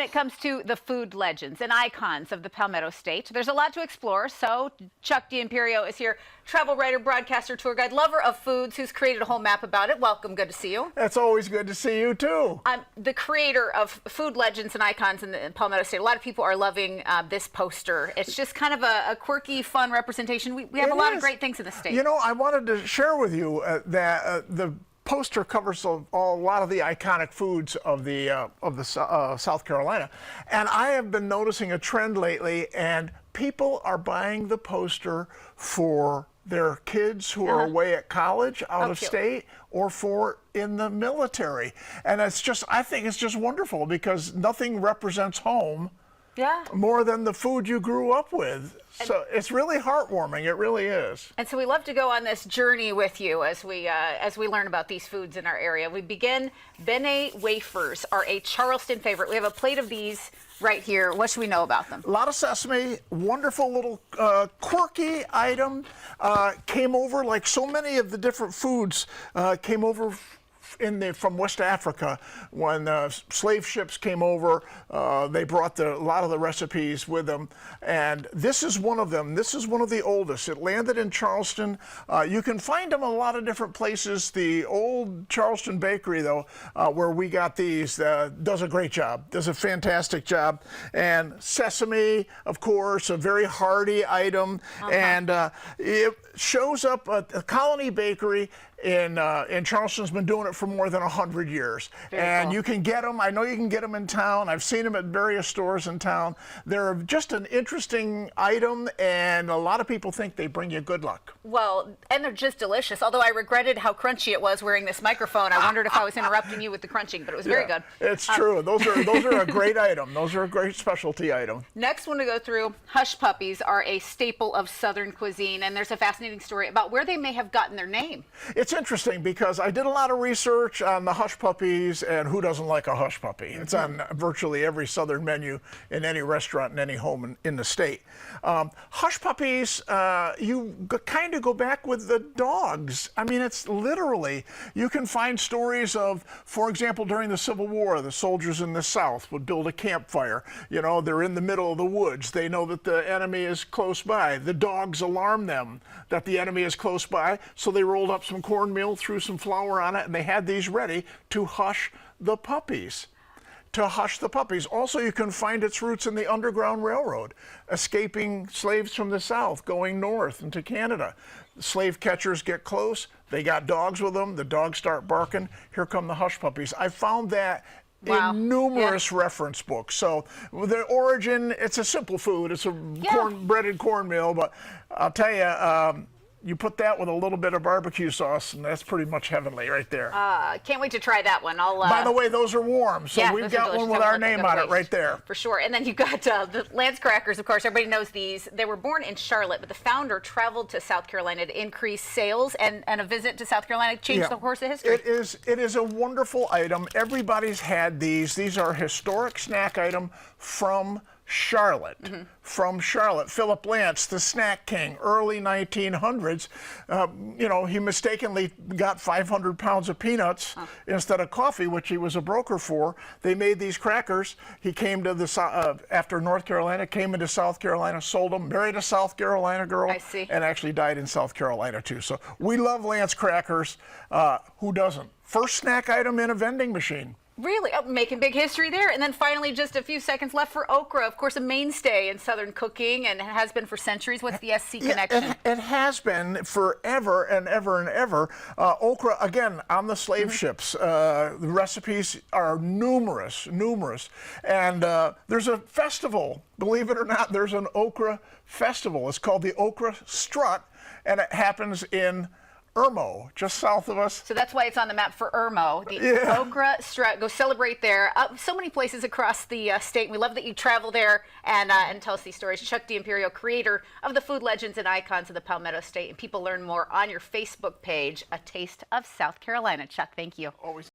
When it comes to the food legends and icons of the Palmetto State, there's a lot to explore. So Chuck D'Imperio is here, travel writer, broadcaster, tour guide, lover of foods, who's created a whole map about it. Welcome. Good to see you. It's always good to see you, too. I'm the creator of food legends and icons in the Palmetto State. A lot of people are loving this poster. It's just kind of a quirky, fun representation. We have a lot of great things in the state. You know, I wanted to share with you that the poster covers a lot of the iconic foods of South Carolina, and I have been noticing a trend lately, and people are buying the poster for their kids who are away at college out of state, or for in the military, and it's just, I think it's just wonderful because nothing represents home more than the food you grew up with. So it's really heartwarming. It really is. And so we love to go on this journey with you as we learn about these foods in our area. We begin. Benne Wafers are a Charleston favorite. We have a plate of these right here. What should we know about them? A lot of sesame. Wonderful little quirky item. Came over, like so many of the different foods, came over from West Africa. When slave ships came over, they brought a lot of the recipes with them, and this is one of them. This is one of the oldest. It landed in Charleston. You can find them a lot of different places. The old Charleston bakery, though, where we got these, does a great job, does a fantastic job. And sesame, of course, a very hearty item, and it shows up at a Colony Bakery in Charleston's been doing it for more than 100 years. Very cool. You can get them. I know you can get them in town. I've seen them at various stores in town. They're just an interesting item, and a lot of people think they bring you good luck. Well, and they're just delicious. Although I regretted how crunchy it was wearing this microphone. I wondered if I was interrupting you with the crunching, but it was very good. It's true. Those are a great item. Those are a great specialty item. Next one to go through, hush puppies are a staple of Southern cuisine, and there's a fascinating story about where they may have gotten their name. It's interesting because I did a lot of research on the hush puppies, and who doesn't like a hush puppy? It's on virtually every Southern menu in any restaurant in any home in the state. Hush puppies, you kind of go back with the dogs. I mean, it's literally, you can find stories of, for example, during the Civil War, the soldiers in the South would build a campfire. You know, they're in the middle of the woods. They know that the enemy is close by. The dogs alarm them that the enemy is close by, so they rolled up some cornmeal, threw some flour on it, and they had these ready to hush the puppies. Also, you can find its roots in the Underground Railroad, escaping slaves from the South, going north into Canada. Slave catchers get close. They got dogs with them. The dogs start barking. Here come the hush puppies. I found that in numerous reference books. So the origin, it's a simple food. It's a breaded cornmeal, but I'll tell you, you put that with a little bit of barbecue sauce, and that's pretty much heavenly right there. Can't wait to try that one. By the way, those are warm, so we've got one with our name on it right there. For sure. And then you've got the Snack Crackers, of course. Everybody knows these. They were born in Charlotte, but the founder traveled to South Carolina to increase sales, and a visit to South Carolina changed the course of history. It is a wonderful item. Everybody's had these. These are a historic snack item from Charlotte. From Charlotte. Philip Lance, the snack king, early 1900s, you know, he mistakenly got 500 pounds of peanuts instead of coffee, which he was a broker for. They made these crackers. He came to after North Carolina, came into South Carolina, sold them, married a South Carolina girl, and actually died in South Carolina too. So we love Lance crackers. Who doesn't? First snack item in a vending machine. Really? Oh, making big history there. And then finally, just a few seconds left for okra. Of course, a mainstay in Southern cooking, and it has been for centuries. What's the SC connection? It has been forever and ever and ever. Okra, again, on the slave ships. The recipes are numerous. And there's a festival. Believe it or not, there's an okra festival. It's called the Okra Strut, and it happens in Irmo, just south of us. So that's why it's on the map for Irmo, the Okra Strut. Go celebrate there. So many places across the state. We love that you travel there and tell us these stories. Chuck D'Imperio, creator of the food legends and icons of the Palmetto State. And people learn more on your Facebook page, A Taste of South Carolina. Chuck, thank you. Always.